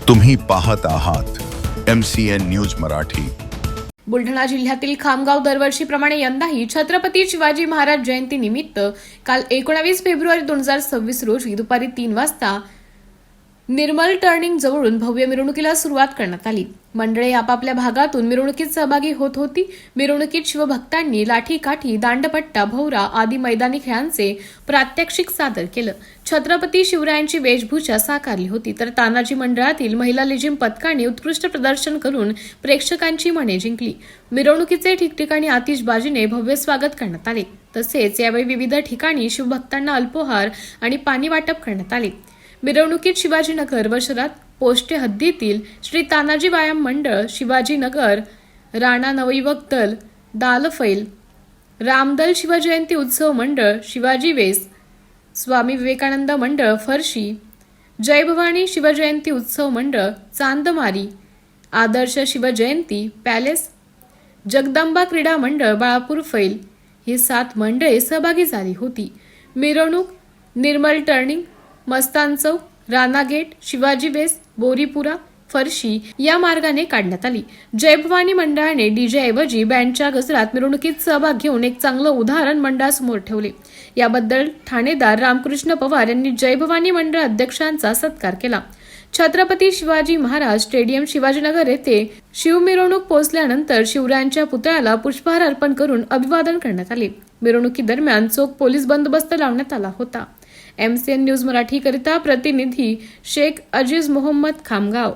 तुम्ही पाहत आहात MCN न्यूज मराठी। बुलढाणा जिल्ह्यातील खामगाव दरवर्षीप्रमाणे यंदाही छत्रपती शिवाजी महाराज जयंती निमित्त काल 19 फेब्रुवारी 2026 रोजी दुपारी 3 वाजता निर्मल टर्निंग जवळून भव्य मिरवणुकीला सुरुवात करण्यात आली। मंडळे आपापल्या भागातून मिरवणुकीत सहभागी होत होती। मिरवणुकीत शिवभक्तांनी लाठी काठी, दांडपट्टा, भोवरा आदी मैदानी खेळांचे प्रात्यक्षिक सादर केलं। छत्रपती शिवरायांची वेशभूषा साकारली होती, तर तानाजी मंडळातील महिला लेझिम पथकाने उत्कृष्ट प्रदर्शन करून प्रेक्षकांची मने जिंकली। मिरवणुकीचे ठिकठिकाणी आतिषबाजीने भव्य स्वागत करण्यात आले। तसेच यावेळी विविध ठिकाणी शिवभक्तांना अल्पोहार आणि पाणी वाटप करण्यात आले। मिरवणुकीत शिवाजीनगर व शहरात पोस्टे हद्दीतील श्री तानाजी व्यायाम मंडळ, शिवाजीनगर, राणा नवयुवक दल, दालफैल, रामदल शिवजयंती उत्सव मंडळ, शिवाजी वेस, स्वामी विवेकानंद मंडळ फरशी, जय भवानी शिवजयंती उत्सव मंडळ चांदमारी, आदर्श शिवजयंती पॅलेस, जगदंबा क्रीडा मंडळ बाळापूर फैल ही 7 मंडळे सहभागी झाली होती। मिरवणूक निर्मल टर्निंग, मस्तान चौक, राणा गेट, शिवाजी वेस, बोरीपुरा, फरशी या मार्गाने काढण्यात आली। जय भवानी मंडळाने डीजे ऐवजी बँडच्या गजरात मिरवणुकीत सहभाग घेऊन एक चांगलं उदाहरण मंडळासमोर ठेवले। याबद्दल ठाणेदार रामकृष्ण पवार यांनी जय भवानी मंडळ अध्यक्षांचा सत्कार केला। छत्रपती शिवाजी महाराज स्टेडियम शिवाजीनगर येथे शिवमिरवणूक पोहोचल्यानंतर शिवरायांच्या पुतळ्याला पुष्पहार अर्पण करून अभिवादन करण्यात आले। मिरवणुकीदरम्यान चोख पोलीस बंदोबस्त लावण्यात आला होता। MCN न्यूज मराठी करिता प्रतिनिधी शेख अजीज मोहम्मद, खामगाव।